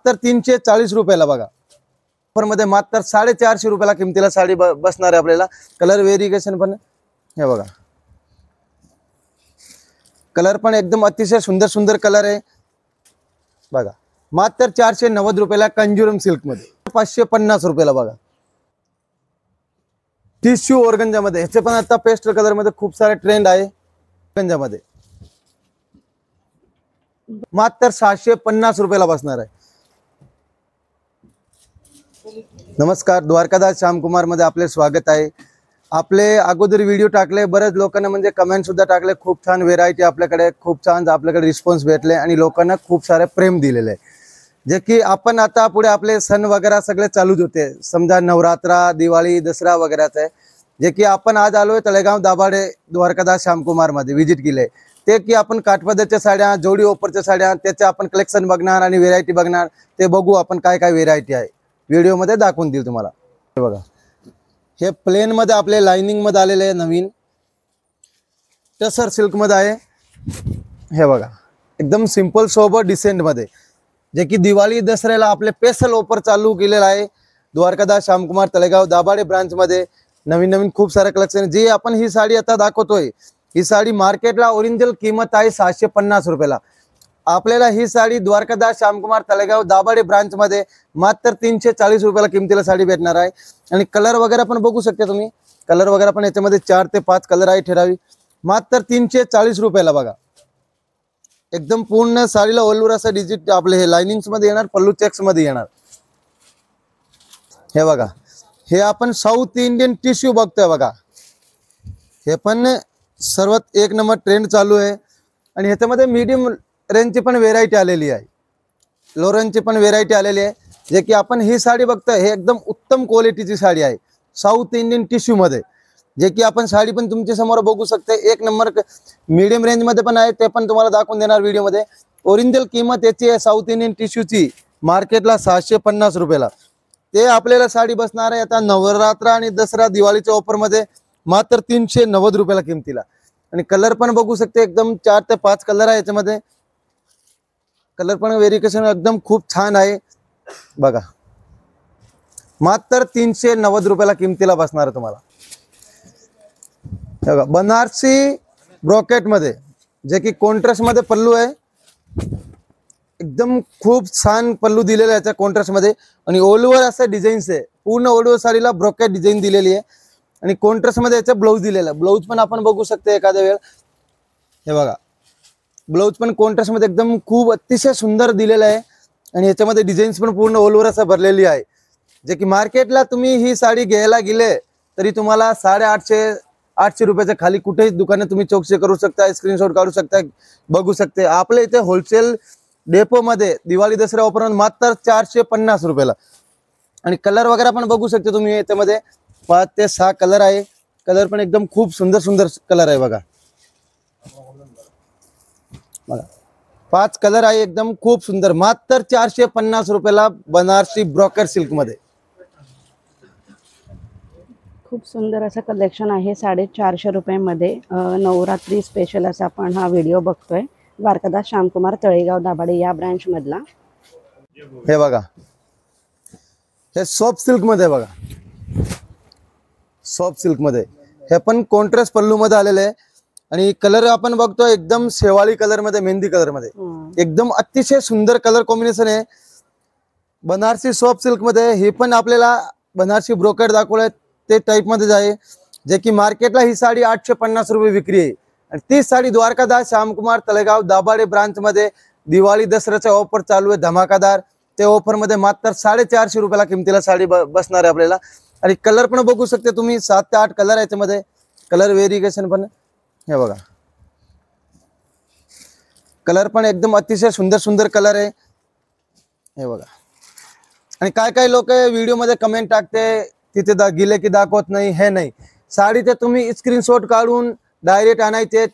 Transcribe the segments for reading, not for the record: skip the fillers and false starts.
मात्र 340 रुपयाला बघा. ऑफर मध्ये मात्र 450 रुपयाला किमतीला साडी बसणार आहे आपल्याला. कलर व्हेरिएशन पण हे बघा, कलर पण एकदम अतिशय सुंदर सुंदर कलर आहे बघा. मात्र 490 रुपयाला कंजुरम सिल्क मध्ये. 550 रुपयाला बघा. टिश्यू ऑर्गंजा मध्ये, ह्याचे पण आता पेस्टल कलर मध्ये खूप सारे ट्रेंड आहे. ऑर्गंजा मध्ये मात्र 650 रुपयाला बसणार आहे. नमस्कार, द्वारकादास श्यामकुमार मध्ये आपले स्वागत आहे. आपले अगोदर व्हिडिओ टाकले, बरेच लोकांना म्हणजे कमेंट सुद्धा टाकले. खूप छान व्हेरायटी आपल्याकडे, खूप छान आपल्याकडे रिस्पॉन्स भेटले आणि लोकांना खूप सारे प्रेम दिलेले आहे. जे की आपण आता पुढे आपले सण वगैरे सगळे चालूच होते, समजा नवरात्रा, दिवाळी, दसरा वगैरेच आहे. जे की आपण आज आलोय तळेगाव दाभाडे द्वारकादास श्यामकुमार मध्ये विजिट केले. ते की आपण काठपदरच्या साड्या, जोडी ऑफरच्या साड्या, त्याचे आपण कलेक्शन बघणार आणि व्हेरायटी बघणार. ते बघू आपण काय काय व्हेरायटी आहे, व्हिडिओ मध्ये दाखवून देईल तुम्हाला. हे बघा, हे प्लेन मध्ये आपले लाइनिंग मध्ये आलेले आहे. नवीन टसर सिल्क मध्ये आहे. हे बघा, एकदम सिंपल सोबर डिसेंट मध्ये, जे की दिवाळी दसऱ्याला आपले स्पेशल ऑफर चालू केलेला आहे. द्वारकादास श्यामकुमार तळेगाव दाभाडे ब्रांच मध्ये नवीन नवीन खूप सारे कलेक्शन. जी आपण ही साडी आता दाखवतोय, ही साडी मार्केटला ओरिजिनल किंमत आहे 750 रुपयाला. आपल्याला ही साडी द्वारकादास श्यामकुमार तळेगाव दाभाडे ब्रांच मध्ये मात्र 340 रुपयाला किमतीला साडी भेटणार आहे. आणि कलर वगैरे पण बघू शकता तुम्ही. कलर वगैरे पण याच्यामध्ये 4 ते 5 कलर आहे ठरावी. मात्र 340 रुपयाला बघा. एकदम पूर्ण साडीला ओलवर असं डिजिट आपले हे लाइनिंग्स मध्ये येणार, पल्लू चेक्स मध्ये येणार. हे बघा, हे आपण साऊथ इंडियन टिश्यू बघतोय बघा. हे पण सर्वात एक नंबर ट्रेंड चालू आहे. आणि ह्याच्यामध्ये मीडियम रेंजची पण व्हेरायटी आलेली आहे, लो रेंजची पण व्हेरायटी आलेली आहे. जे की आपण ही साडी बघतोय, हे एकदम उत्तम क्वालिटीची साडी आहे साऊथ इंडियन टिश्यू मध्ये. जे की आपण साडी पण तुमच्या समोर बघू शकते, एक नंबर मीडियम रेंज मध्ये पण आहे. ते पण तुम्हाला दाखवून देणार व्हिडिओ मध्ये. ओरिजिनल किंमत याची आहे साऊथ इंडियन टिश्यूची मार्केटला 750 रुपयाला. ते आपल्याला साडी बसणार आहे आता नवरात्र आणि दसरा दिवाळीच्या ऑफर मध्ये मात्र 390 रुपयाला किमतीला. आणि कलर पण बघू शकते, एकदम 4 ते 5 कलर आहे याच्यामध्ये. कलर पण व्हेरिएशन एकदम खूप छान आहे बघा. मात्र 390 रुपयाला किमतीला बसणार आहे तुम्हाला. बघा, बनारसी ब्रॉकेट मध्ये, जे की कॉन्ट्रास्ट मध्ये पल्लू आहे. एकदम खूप छान पल्लू दिलेला आहे याच्या कॉन्ट्रास्ट मध्ये. आणि ऑल ओव्हर असं डिझाईन्स आहे, पूर्ण ऑल ओव्हर साडीला ब्रॉकेट डिझाईन दिलेली आहे. आणि कॉन्ट्रास्ट मध्ये याचा ब्लाऊज दिलेला आहे. ब्लाऊज पण आपण बघू शकतो एखाद्या वेळ. हे बघा, ब्लाऊज पण कॉन्ट्रास्ट मध्ये एकदम खूप अतिशय सुंदर दिलेला आहे. आणि याच्यामध्ये डिझाईन्स पण पूर्ण ऑल ओव्हर असं भरलेली आहे. जे की मार्केटला तुम्ही ही साडी घ्यायला गेले तरी तुम्हाला 850 रुपयाच्या खाली कुठेही दुकानात तुम्ही चौकशी करू शकता, स्क्रीनशॉट काढू शकता, बघू शकते. आपल्या इथे होलसेल डेपो मध्ये दिवाळी दसरा ऑफर मात्र 450 रुपयाला. आणि कलर वगैरे पण बघू शकते तुम्ही. याच्यामध्ये 5 ते 6 कलर आहे. कलर पण एकदम खूप सुंदर सुंदर कलर आहे बघा. 5 कलर आहे, एकदम खूप सुंदर. मात्र 450 रुपयाला बनारसी ब्रॉकेट सिल्क मध्ये. खूप सुंदर असं कलेक्शन आहे 450 रुपयामध्ये. नवरात्री स्पेशल असा आपण हा व्हिडिओ बघतोय द्वारकादास श्यामकुमार तळेगाव दाभाडे या ब्रांच मधला. हे बघा, हे सॉफ्ट सिल्क मध्ये बघा, सॉफ्ट सिल्क मध्ये. हे पण कॉन्ट्रास्ट पल्लू मध्ये आलेले आहे. आणि कलर आपण बघतोय एकदम शेवाळी कलर मध्ये, मेहंदी कलर मध्ये. एकदम अतिशय सुंदर कलर कॉम्बिनेशन आहे बनारसी सॉफ्ट सिल्क मध्ये. हे पण आपल्याला बनारसी ब्रोकेट दाखवलंय ते टाइप मध्ये आहे. जे की मार्केटला ही साडी 850 रुपये विक्री आहे. आणि ती साडी द्वारकादास श्यामकुमार तळेगाव दाभाडे ब्रांच मध्ये दिवाळी दसऱ्याचा ऑफर चालू आहे धमाकादार. ते ऑफर मध्ये मात्र 450 रुपयाला किमतीला साडी बसणार आहे आपल्याला. आणि कलर पण बघू शकते तुम्ही, 7 ते 8 कलर आहे याच्यामध्ये. कलर व्हेरिएशन पण हे बघा, कलर पण एकदम अतिशय सुंदर सुंदर कलर आहे. हे बघा. आणि काय काय लोक व्हिडिओ मध्ये कमेंट टाकते तिथे गेले की दाखवत नाही. हे नाही, साडी ते तुम्ही स्क्रीनशॉट काढून डायरेक्ट आणायचे,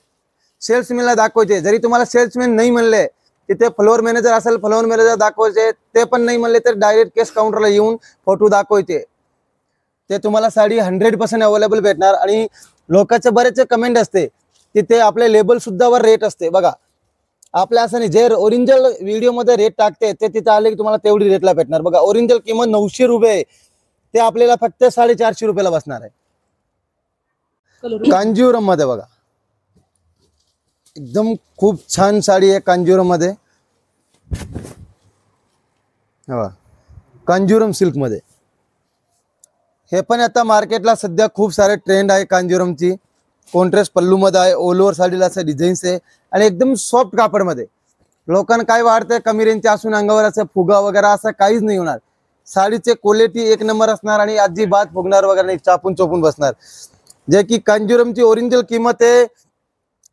सेल्समॅनला दाखवायचे. जरी तुम्हाला सेल्समॅन नाही म्हणले, तिथे फ्लोअर मॅनेजर असेल, फ्लोअर मॅनेजर दाखवायचे. ते पण नाही म्हणले तर डायरेक्ट कॅश काउंटरला येऊन फोटो दाखवायचे. ते तुम्हाला साडी 100% अवेलेबल भेटणार. आणि लोकांचे बरेच कमेंट असते तिथे आपले लेबल सुद्धा वर रेट असते बघा. आपल्या असं नाही, जे ओरिजिनल व्हिडिओ मध्ये रेट टाकते ते तिथे आले की तुम्हाला तेवढी रेटला भेटणार. बघा ओरिजिनल किंमत 900 रुपये, ते आपल्याला फक्त 450 रुपयाला बसणार आहे. कांजीवरम मध्ये बघा, एकदम खूप छान साडी आहे कांजीवरम मध्ये. कांजीवरम सिल्क मध्ये हे पण आता मार्केटला सध्या खूप सारे ट्रेंड आहे. कांजीवरमची कॉन्ट्रास्ट पल्लू मध्ये आहे, ऑल ओव्हर साडीला असं डिझाईन्स आहे आणि एकदम सॉफ्ट कापड मध्ये. लोकांना काय वाटतंय कमी रेंजचे असून अंगावर असं फुगा वगैरे असं काहीच नाही होणार. साडीचे क्वालिटी एक नंबर असणार आणि अजिबात फुगणार वगैरे नाही, चापून चोपून बसणार. जे की कांजीवरमची ओरिजिनल किंमत आहे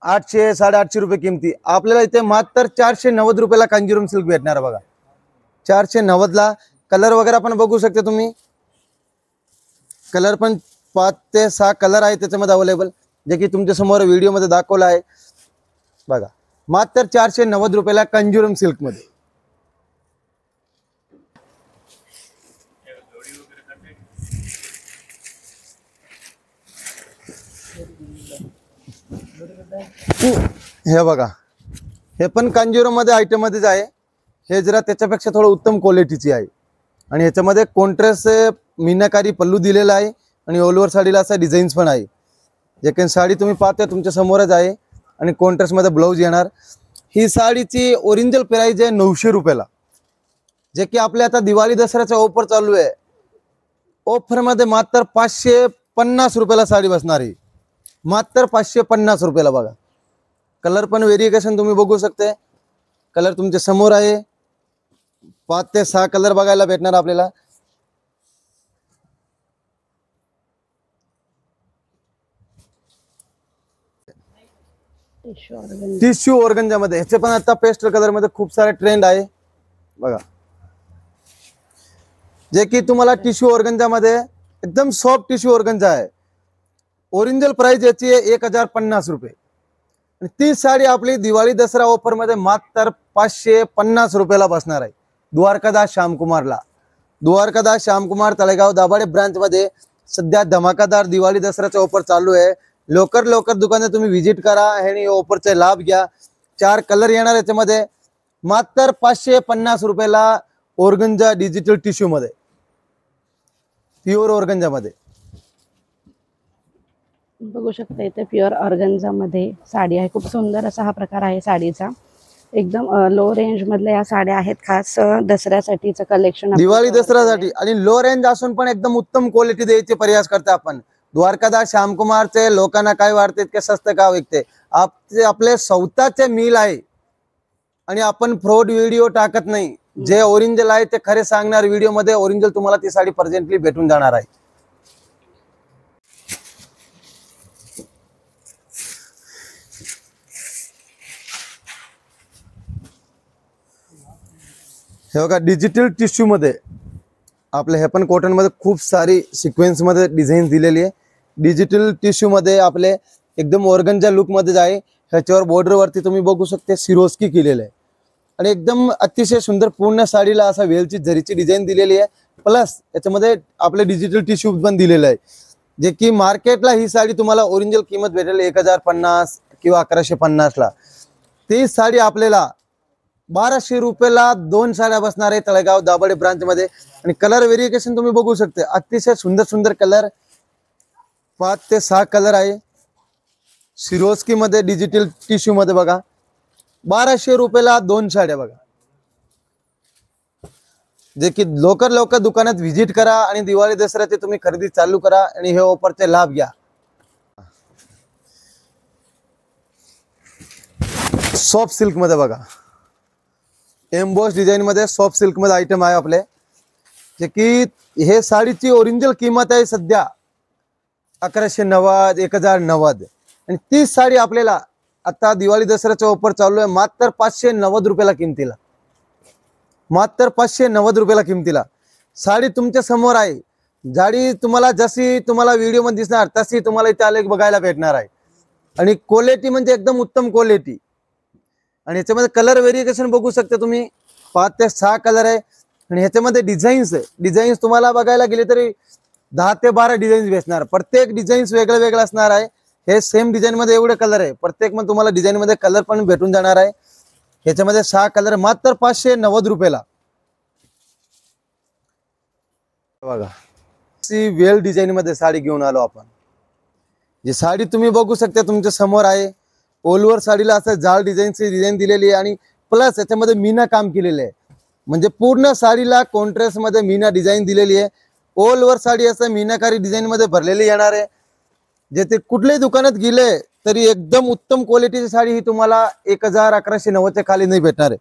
800 850 रुपये किमती, आपल्याला इथे मात्र 490 रुपयाला कांजीवरम सिल्क भेटणार. बघा 490 ला. कलर वगैरे पण बघू शकता तुम्ही, कलर पण 5 ते 6 कलर आहे त्याच्यामध्ये अवेलेबल, जे की तुमच्या समोर व्हिडिओ मध्ये दाखवला आहे. बघा मात्र 490 रुपयाला कांजीवरम सिल्क मध्ये. हे बघा हे पण कांजीवरम मध्ये आयटम मध्येच आहे. हे जरा त्याच्यापेक्षा थोडं उत्तम क्वालिटीची आहे आणि ह्याच्यामध्ये कॉन्ट्रास्ट मीनाकारी पल्लू दिलेला आहे आणि ऑल ओव्हर साडीला असा डिझाईन्स पण आहे. जे काही साडी तुम्ही पाहता तुमच्या समोरच आहे आणि कॉन्ट्रास्ट मध्ये ब्लाऊज येणार. ही साडीची ओरिजिनल प्राइस आहे 900 रुपयाला, जे की आपल्या आता दिवाळी दसऱ्याचा ऑफर चालू आहे. ऑफर मध्ये मात्र 550 रुपयाला साडी बसणार आहे, मात्र 550 रुपयाला. बघा कलर पण व्हेरिएशन तुम्ही बघू शकते, कलर तुमच्या समोर आहे. 5 ते 6 कलर बघायला भेटणार आपल्याला. टिश्यू ऑर्गंजा मध्ये ह्याचे पण आता पेस्टल कलर मध्ये खूप सारे ट्रेंड आहे. बघा जे की तुम्हाला टिश्यू ऑर्गंजा मध्ये एकदम सॉफ्ट टिश्यू ऑर्गंजा आहे. ओरिजिनल प्राइस याची आहे 1050 रुपये आणि ती साडी आपली दिवाळी दसरा ऑफर मध्ये मात्र 550 रुपयाला बसणार आहे. द्वारकादास श्यामकुमारला. द्वारकादास श्यामकुमार तळेगाव दाभाडे ब्रांच मध्ये सध्या धमाकादार दिवाळी दसऱ्याचा ऑफर चालू आहे. लवकर दुकानात तुम्ही व्हिजिट करा आणि ऑफरचा लाभ घ्या. 4 कलर येणार याच्यामध्ये, मात्र 550 रुपयाला ऑर्गंजा डिजिटल टिश्यू मध्ये, प्युअर ऑर्गंजा मध्ये. बघू शकता इथे प्युअर ऑर्गन्झा मध्ये साडी आहे. खूप सुंदर असा हा प्रकार आहे साडीचा. एकदम लो रेंज मधल्या या साड्या आहेत, खास दसऱ्यासाठीचं कलेक्शन, दिवाळी दसऱ्यासाठी. आणि लो रेंज असून पण एकदम उत्तम क्वालिटी द्यायचे प्रयास करता आपण. द्वारकादास श्यामकुमारचे लोकांना काय वाटते की स्वस्त का विकते, आपले स्वतःचे मिल आहे आणि आपण फ्रॉड व्हिडिओ टाकत नाही. जे ओरिजिनल आहे ते खरे सांगणार व्हिडिओ मध्ये ओरिजिनल तुम्हाला ती साडी प्रेझेंटली भेटून जाणार आहे. हे बघा डिजिटल टिश्यू मध्ये आपले, हे पण कॉटन मध्ये खूप सारी सिक्वेन्स मध्ये डिझाईन दिलेली आहे. डिजिटल टिश्यू मध्ये आपले एकदम ऑर्गनच्या लुक मध्ये आहे. ह्याच्यावर बॉर्डर वरती तुम्ही बघू शकते सिरोस्की केलेलं आहे आणि एकदम अतिशय सुंदर पूर्ण साडीला असा वेलची झरीची डिझाईन दिलेली आहे. प्लस याच्यामध्ये आपले डिजिटल टिश्यू पण दिलेलं आहे, जे की मार्केटला ही साडी तुम्हाला ओरिजिनल किंमत भेटेल 1050 किंवा 1150 ला. ती साडी आपल्याला 1200 रुपयाला 2 साड्या बसणार आहे तळेगाव दाभाडे ब्रांच मध्ये. आणि कलर व्हेरिएशन तुम्ही बघू शकते, अतिशय सुंदर कलर, 5 ते 6 कलर आहे. सिरोस्की मध्ये डिजिटल टिश्यू मध्ये बघा 1200 रुपयाला 2 साड्या. बघा जे की लवकर दुकानात व्हिजिट करा आणि दिवाळी दसऱ्याचे तुम्ही खरेदी चालू करा आणि हे ऑफरचे लाभ घ्या. सॉफ्ट सिल्क मध्ये बघा, एम्बॉस डिझाईन मध्ये सॉफ्ट सिल्क मध्ये आयटम आहे आपले, जे की हे साडीची ओरिजिनल किंमत आहे सध्या 1190 1090 आणि ती साडी आपल्याला आता दिवाळी दसऱ्याचा ऑफर चालू आहे मात्र 590 रुपयाला किमतीला. मात्र 590 रुपयाला किमतीला साडी तुमच्या समोर आहे. साडी तुम्हाला जशी तुम्हाला व्हिडिओ मध्ये दिसणार तशी तुम्हाला इथे आले बघायला भेटणार आहे आणि क्वालिटी म्हणजे एकदम उत्तम क्वालिटी. आणि याच्यामध्ये कलर व्हेरिएशन बघू शकता तुम्ही, 5 ते 6 कलर आहे आणि ह्याच्यामध्ये डिझाईन्स तुम्हाला बघायला गेले तरी 10 ते 12 डिझाईन्स भेटणार. प्रत्येक डिझाईन्स वेगळं असणार आहे. हे सेम डिझाईन मध्ये एवढे कलर आहे, प्रत्येक पण तुम्हाला डिझाईन मध्ये कलर पण भेटून जाणार आहे. याच्यामध्ये 6 कलर मात्र 590 रुपयाला. बघा सी वेल डिझाईन मध्ये साडी घेऊन आलो आपण. जी साडी तुम्ही बघू शकता तुमच्या समोर आहे. ओलवर साडीला असं जाळ डिझाईनची डिझाईन दिलेली आहे आणि प्लस याच्यामध्ये मीना काम केलेले आहे. म्हणजे पूर्ण साडीला कॉन्ट्रास्ट मध्ये मीना डिझाईन दिलेली आहे. ओलवर साडी असं मीनाकारी डिझाईन मध्ये भरलेली येणार आहे. जे ते कुठल्याही दुकानात गेले तरी एकदम उत्तम क्वालिटीची साडी ही तुम्हाला 1190 च्या खाली नाही भेटणार आहे.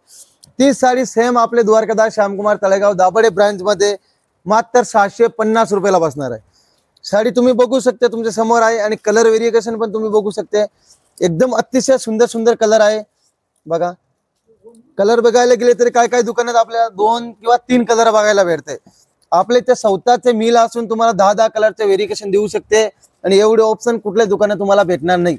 ती साडी सेम आपले द्वारकादास श्यामकुमार तळेगाव दाभाडे ब्रांच मध्ये मात्र 750 रुपयाला बसणार आहे. साडी तुम्ही बघू शकता तुमच्या समोर आहे आणि कलर व्हेरिएशन पण तुम्ही बघू शकता. एकदम अतिशय सुंदर सुंदर कलर आहे. बघा कलर बघायला गेले तरी काय काय दुकानात आपल्याला 2 किंवा 3 कलर बघायला भेटते. आपले ते स्वतःचे मिल असून तुम्हाला 10 कलरचे व्हेरिएशन देऊ शकते आणि एवढे ऑप्शन कुठल्या दुकानात तुम्हाला भेटणार नाही.